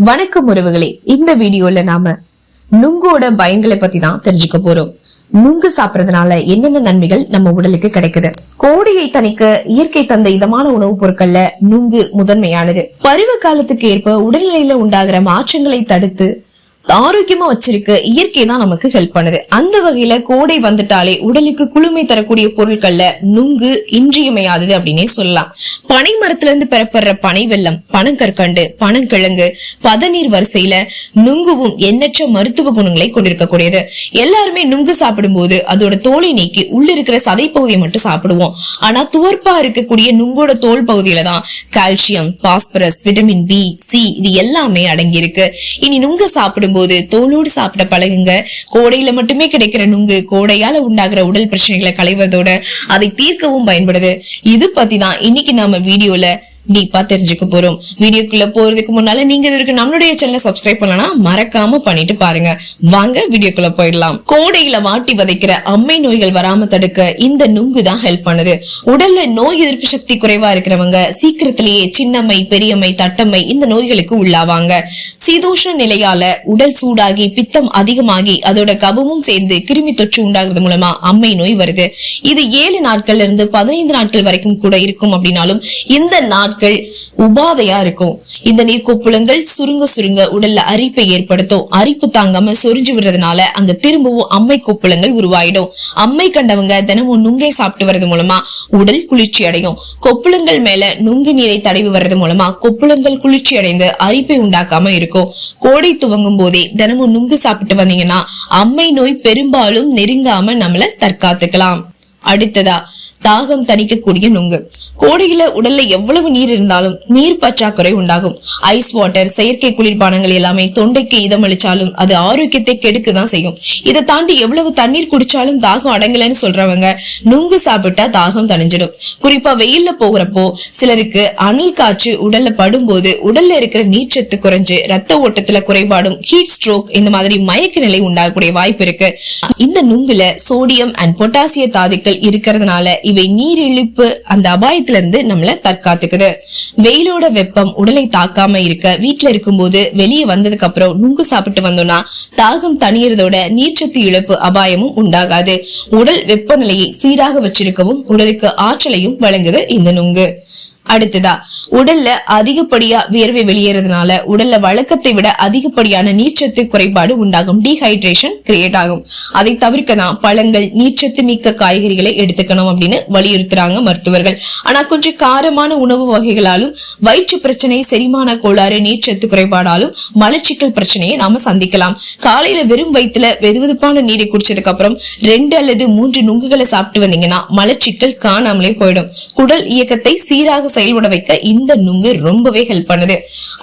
வணக்கம் உறவுகளே, இந்த வீடியோல நாம நுங்கோட பயன்களை பத்தி தான் தெரிஞ்சுக்க போறோம். நுங்கு சாப்பிடறதுனால என்னென்ன நன்மைகள் நம்ம உடலுக்கு கிடைக்குது. கோடையை தணிக்க இயற்கை தந்த இதமான உணவுப் பொருட்கள்ல நுங்கு முதன்மையானது. பருவ காலத்துக்கு ஏற்ப உடல்நிலையில உண்டாகிற மாற்றங்களை தடுத்து ஆரோக்கியமா வச்சிருக்க இயற்கை தான் நமக்கு ஹெல்ப் பண்ணுது. அந்த வகையில கோடை வந்துட்டாலே உடலுக்கு குளுமை தரக்கூடிய பொருட்கள்ல நுங்கு இன்றியமையாதது அப்படின்னே சொல்லலாம். பனை மரத்துல இருந்து பெறப்படுற பனை வெல்லம், பனங்கற்கண்டு, பனங்கிழங்கு, பதநீர் வரிசையில நுங்குவும் எண்ணற்ற மருத்துவ குணங்களை கொண்டிருக்கக்கூடியது. எல்லாருமே நுங்கு சாப்பிடும் போது அதோட தோலை நீக்கி உள்ள இருக்கிற சதை பகுதியை மட்டும் சாப்பிடுவோம். ஆனா துவர்ப்பா இருக்கக்கூடிய நுங்கோட தோல் பகுதியில தான் calcium, phosphorus, vitamin B, C இது எல்லாமே அடங்கி இருக்கு. இனி நுங்கு சாப்பிடும் போது தோலோடு சாப்பிட பழகுங்க. கோடையில மட்டுமே கிடைக்கிற நுங்கு கோடையால உண்டாகிற உடல் பிரச்சனைகளை களைவதோட அதை தீர்க்கவும் பயன்படுது. இது பத்தி தான் இன்னைக்கு நாம வீடியோல டீப்பா தெரிஞ்சுக்க போறோம். வீடியோக்குள்ள போறதுக்கு முன்னால நீங்க இதற்கு நம்மளுடைய சேனலை சப்ஸ்கிரைப் பண்ணலாம், மறக்காம பண்ணிட்டு பாருங்க. வாங்க வீடியோக்குள்ள போயிடலாம். கோடையில வாட்டி வதைக்கிற அம்மை நோய்கள் வராம தடுக்க இந்த நுங்கு தான் ஹெல்ப் பண்ணுது. உடல்ல நோய் எதிர்ப்பு சக்தி குறைவா இருக்கிறவங்க சீக்கிரத்திலேயே சின்னம்மை, பெரியம்மை, தட்டம்மை இந்த நோய்களுக்கு உள்ளாவாங்க. சீதோஷ்ண நிலையால உடல் சூடாகி பித்தம் அதிகமாகி அதோட கபமும் சேர்ந்து கிருமி தொற்று உண்டாகிறது மூலமா அம்மை நோய் வருது. இது 7 நாட்கள்ல இருந்து 15 நாட்கள் வரைக்கும் கூட இருக்கும். அப்படின்னாலும் இந்த நாட்கள் உபாதையா இருக்கும். இந்த நீர் கொப்புளங்கள் சுருங்க உடல்ல அரிப்பை ஏற்படுத்தும். அரிப்பு தாங்காம சொரிஞ்சு விடுறதுனால அங்க திரும்பவும் அம்மை கொப்புளங்கள் உருவாயிடும். அம்மை கண்டவங்க தினமும் நுங்கை சாப்பிட்டு வர்றது மூலமா உடல் குளிர்ச்சி அடையும். கொப்புளங்கள் மேல நுங்கு நீரை தடவி வர்றது மூலமா கொப்புளங்கள் குளிர்ச்சி அடைந்து அரிப்பை உண்டாக்காம இருக்கும். கோடை துவங்கும் போதே தினமும் நுங்கு சாப்பிட்டு வந்தீங்கன்னா அம்மை நோய் பெரும்பாலும் நெருங்காம நம்மள தற்காத்துக்கலாம். அடுத்ததா தாகம் தணிக்கக்கூடிய நுங்கு. கோடையில உடல்ல எவ்வளவு நீர் இருந்தாலும் நீர் பற்றாக்குறை உண்டாகும். ஐஸ் வாட்டர், செயற்கை குளிர்பானங்கள் எல்லாமே தொண்டைக்கு இதமளிச்சாலும் அது ஆரோக்கியத்தை கெடுக்கதான் செய்யும். இதை தாண்டி எவ்வளவு தண்ணீர் குடிச்சாலும் தாகம் அடங்கலன்னு சொல்றவங்க நுங்கு சாப்பிட்டா தாகம் தணிஞ்சிடும். குறிப்பா வெயில்ல போகிறப்போ சிலருக்கு அனல் காற்று உடல்ல படும்போது உடல்ல இருக்கிற நீர்ச்சத்து குறைஞ்சு ரத்த ஓட்டத்துல குறைபாடும், ஹீட் ஸ்ட்ரோக் இந்த மாதிரி மயக்க நிலை உண்டாகக்கூடிய வாய்ப்பு இருக்கு. இந்த நுங்குல சோடியம் அண்ட் பொட்டாசிய தாதுக்கள் இருக்கிறதுனால இவை நீரிழிப்பு அந்த அபாயத்துல இருந்து நம்மள தற்காத்துக்குது. வெயிலோட வெப்பம் உடலை தாக்காம இருக்க வீட்டுல இருக்கும் போது வெளியே வந்ததுக்கு அப்புறம் நுங்கு சாப்பிட்டு வந்தோம்னா தாகம் தணியறதோட நீர்ச்சத்து இழப்பு அபாயமும் உண்டாகாது. உடல் வெப்பநிலையை சீராக வச்சிருக்கவும் உடலுக்கு ஆற்றலையும் வழங்குது இந்த நுங்கு. அடுத்ததா உடல்ல அதிகப்படியா வியர்வை வெளியேறதுனால உடல்ல வழக்கத்தை விட அதிகப்படியான நீர்ச்சத்து குறைபாடு உண்டாகும். டீஹைட்ரேஷன் கிரியேட் ஆகும். அதை தவிர்க்கதான் பழங்கள், நீர்ச்சத்து மிக்க காய்கறிகளை எடுத்துக்கணும் அப்படின்னு வலியுறுத்துறாங்க மருத்துவர்கள். ஆனா கொஞ்சம் காரமான உணவு வகைகளாலும் வயிற்று பிரச்சனை, செரிமான கோளாறு, நீர்ச்சத்து குறைபாடாலும் மலச்சிக்கல் பிரச்சனையை நாம சந்திக்கலாம். காலையில வெறும் வயிற்றுல வெதுவெதுப்பான நீரை குடிச்சதுக்கு அப்புறம் 2 அல்லது 3 நுங்குகளை சாப்பிட்டு வந்தீங்கன்னா மலச்சிக்கல் காணாமலே போயிடும். குடல் இயக்கத்தை சீராக செயல்பட வைக்க இந்த நுங்கு ரொம்பவே ஹெல்ப் பண்ணுது.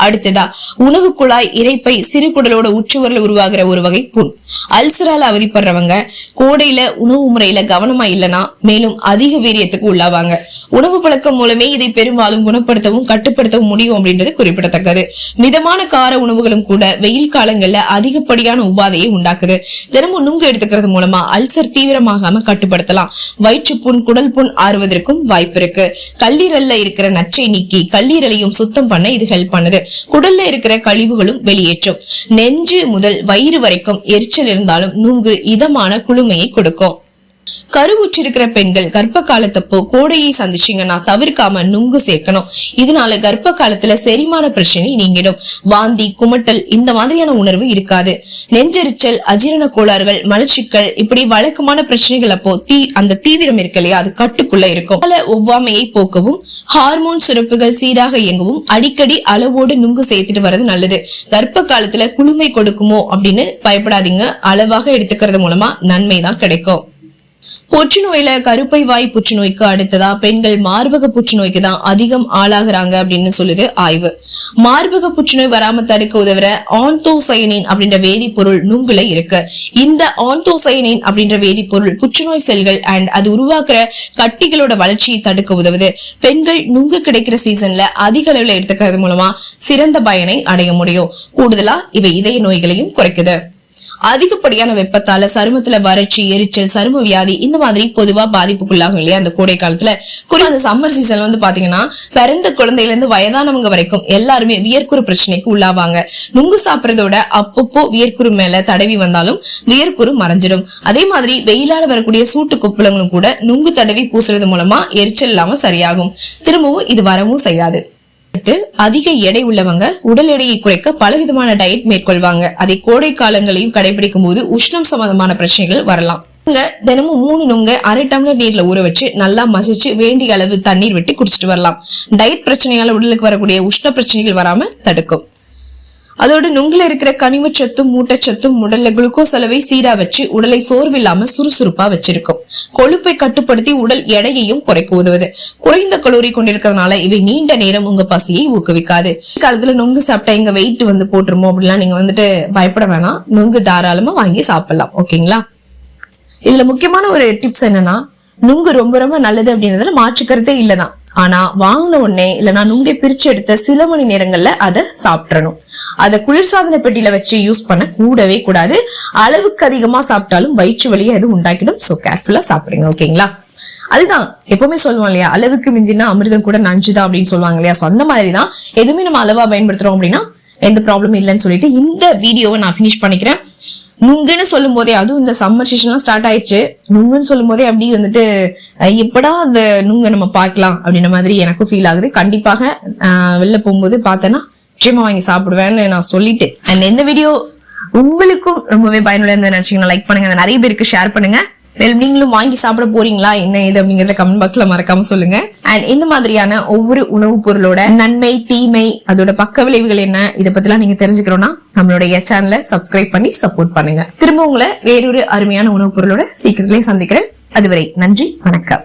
அடுத்ததா உணவு குழாய், இரைப்பை, சிறு குடலோட உச்சுவரில் உருவாகிற ஒரு வகை புண். அல்சரால அவதிப்படுறவங்க கோடையில உணவு முறையில கவனமா இல்லைன்னா மேலும் அதிக வீரியத்துக்கு உள்ளாவாங்க. உணவு பழக்கம் மூலமே இதை பெரும்பாலும் குணப்படுத்தவும் கட்டுப்படுத்தவும் முடியும் அப்படின்றது குறிப்பிடத்தக்கது. மிதமான கார உணவுகளும் கூட வெயில் காலங்கள்ல அதிகப்படியான உபாதையை உண்டாக்குது. தினமும் நுங்கு எடுத்துக்கிறது மூலமா அல்சர் தீவிரமாகாம கட்டுப்படுத்தலாம். வயிற்று புண், குடல் புண் ஆறுவதற்கும் வாய்ப்பு இருக்கு. கல்லீரல்ல இருக்கிற நச்சை நீக்கி கல்லீரலையும் சுத்தம் பண்ண இது ஹெல்ப் பண்ணுது. குடல்ல இருக்கிற கழிவுகளும் வெளியேற்றும். நெஞ்சு முதல் வயிறு வரைக்கும் எரிச்சல் இருந்தாலும் நுங்கு இதமான குளுமையை கொடுக்கும். கருவுற்றிருக்கிற பெண்கள் கர்ப்ப காலத்தப்போ கோடையை சந்திச்சீங்கன்னா தவிர்க்காம நுங்கு சேர்க்கணும். இதனால கர்ப்ப காலத்துல செரிமான பிரச்சனை நீங்கிடும். வாந்தி, குமட்டல் இந்த மாதிரியான உணர்வு இருக்காது. நெஞ்செரிச்சல், அஜீரண கோளாறுகள், மலச்சிக்கல் இப்படி வழக்கமான பிரச்சனைகள் அப்போ அந்த தீவிரம் இருக்கு இல்லையா, அது கட்டுக்குள்ள இருக்கும். ஒவ்வாமையை போக்கவும், ஹார்மோன் சுரப்புகள் சீராக இயங்கவும் அடிக்கடி அளவோடு நுங்கு சேர்த்துட்டு வர்றது நல்லது. கர்ப்ப காலத்துல குளுமை கொடுக்குமோ அப்படின்னு பயப்படாதீங்க. அளவாக எடுத்துக்கிறது மூலமா நன்மைதான் கிடைக்கும். புற்றுநோயில கருப்பை வாய் புற்றுநோய்க்கு அடுத்ததா பெண்கள் மார்பக புற்றுநோய்க்கு தான் அதிகம் ஆளாகிறாங்க அப்படின்னு சொல்லுது ஆய்வு. மார்பக புற்றுநோய் வராம தடுக்க உதவுற ஆந்தோசயனின் அப்படின்ற வேதிப்பொருள் நுங்குல இருக்கு. இந்த ஆந்தோசயனின் அப்படின்ற வேதிப்பொருள் புற்றுநோய் செல்கள் அண்ட் அது உருவாக்குற கட்டிகளோட வளர்ச்சியை தடுக்க உதவுது. பெண்கள் நுங்கு கிடைக்கிற சீசன்ல அதிக அளவுல எடுத்துக்கிறது மூலமா சிறந்த பயனை அடைய முடியும். கூடுதலா இவை இதய நோய்களையும் குறைக்குது. அதிகப்படியான வெப்பத்தால சருமத்துல வறட்சி, எரிச்சல், சரும வியாதி இந்த மாதிரி பொதுவா பாதிப்புக்குள்ளாகும் இல்லையா அந்த கோடை காலத்துல. குறிப்பா அந்த சம்மர் சீசன் வந்து பாத்தீங்கன்னா பிறந்த குழந்தையில இருந்து வயதானவங்க வரைக்கும் எல்லாருமே வியர்க்குறு பிரச்சனைக்கு உள்ளாவாங்க. நுங்கு சாப்பிடறதோட அப்பப்போ வியர்க்குறு மேல தடவி வந்தாலும் வியர்க்குறு மறைஞ்சிடும். அதே மாதிரி வெயிலால வரக்கூடிய சூட்டு கொப்புளங்களும் கூட நுங்கு தடவி பூசுறது மூலமா எரிச்சல் இல்லாம சரியாகும். திரும்பவும் இது வரவும் செய்யாது. அதிக எடை உள்ளவங்க உடல் எடையை குறைக்க பலவிதமான டயட் மேற்கொள்வாங்க. அதை கோடை காலங்களையும் கடைபிடிக்கும் போது உஷ்ணம் சம்பந்தமான பிரச்சனைகள் வரலாம். தினமும் 3 நுங்க 1/2 டம்ளர் நீர்ல ஊற வச்சு நல்லா மசிச்சு வேண்டிய அளவு தண்ணீர் விட்டு குடிச்சிட்டு வரலாம். டயட் பிரச்சனையால உடலுக்கு வரக்கூடிய உஷ்ண பிரச்சனைகள் வராம தடுக்கும். அதோடு நுங்குல இருக்கிற கனிமச்சத்தும் ஊட்டச்சத்தும் உடல்ல குளுக்கோஸ் அளவை சீரா வச்சு உடலை சோர்வில்லாம சுறுசுறுப்பா வச்சிருக்கும். கொழுப்பை கட்டுப்படுத்தி உடல் எடையையும் குறைக்க உதவுது. குறைந்த கலோரி கொண்டிருக்கிறதுனால இவை நீண்ட நேரம் உங்க பசியை ஊக்குவிக்காது. காலத்துல நுங்கு சாப்பிட்டா எங்க வெயிட் வந்து போட்டுருமோ அப்படிலாம் நீங்க பயப்பட வேணாம். நுங்கு தாராளமா வாங்கி சாப்பிடலாம். ஓகேங்களா? இதுல முக்கியமான ஒரு டிப்ஸ் என்னன்னா, நுங்கு ரொம்ப ரொம்ப நல்லது அப்படின்றதுல மாற்றுக்கிறதே இல்லதான். ஆனா வாங்கின உடனே இல்லைன்னா நுங்கை பிரிச்சு எடுத்த சில மணி நேரங்கள்ல அதை சாப்பிடணும். அதை குளிர்சாதன பெட்டியில வச்சு யூஸ் பண்ண கூடவே கூடாது. அளவுக்கு அதிகமா சாப்பிட்டாலும் வயிற்று வலியை அது உண்டாக்கிடும். சோ கேர்ஃபுல்லா சாப்பிடுங்க. ஓகேங்களா? அதுதான் எப்பவுமே சொல்லுவோம் இல்லையா, அளவுக்கு மிஞ்சினா அமிர்தம் கூட நஞ்சுதான் அப்படின்னு சொல்லுவாங்க இல்லையா. சோ அந்த மாதிரிதான் எதுவுமே நம்ம அளவா பயன்படுத்துறோம் அப்படின்னா எந்த ப்ராப்ளமும் இல்லைன்னு சொல்லிட்டு இந்த வீடியோவை நான் பினிஷ் பண்ணிக்கிறேன். நுங்குன்னு சொல்லும் போதே, அதுவும் இந்த சம்மர் சீசன்லாம் ஸ்டார்ட் ஆயிடுச்சு, நுங்குன்னு சொல்லும் போதே அப்படி எப்படா அந்த நுங்க நம்ம பார்க்கலாம் அப்படின்ற மாதிரி எனக்கும் ஃபீல் ஆகுது. கண்டிப்பாக வெளில போகும்போது பார்த்தேன்னா நிச்சயமா வாங்கி சாப்பிடுவேன்னு நான் சொல்லிட்டு, அண்ட் இந்த வீடியோ உங்களுக்கும் ரொம்பவே பயனுள்ள நினைச்சீங்கன்னா லைக் பண்ணுங்க, நிறைய பேருக்கு ஷேர் பண்ணுங்க. நீங்களும் வாங்கி சாப்பிட போறீங்களா, என்ன இது அப்படிங்கறத கமெண்ட் பாக்ஸ்ல மறக்காம சொல்லுங்க. அண்ட் இந்த மாதிரியான ஒவ்வொரு உணவுப் பொருளோட நன்மை, தீமை, அதோட பக்க விளைவுகள் என்ன, இதை பத்திலாம் நீங்க தெரிஞ்சுக்கணும்னா நம்மளுடைய சேனலை சப்ஸ்கிரைப் பண்ணி சப்போர்ட் பண்ணுங்க. திரும்ப உங்களை வேறொரு அருமையான உணவுப் பொருளோட சீக்கிரத்திலேயே சந்திக்கிறேன். அதுவரை நன்றி, வணக்கம்.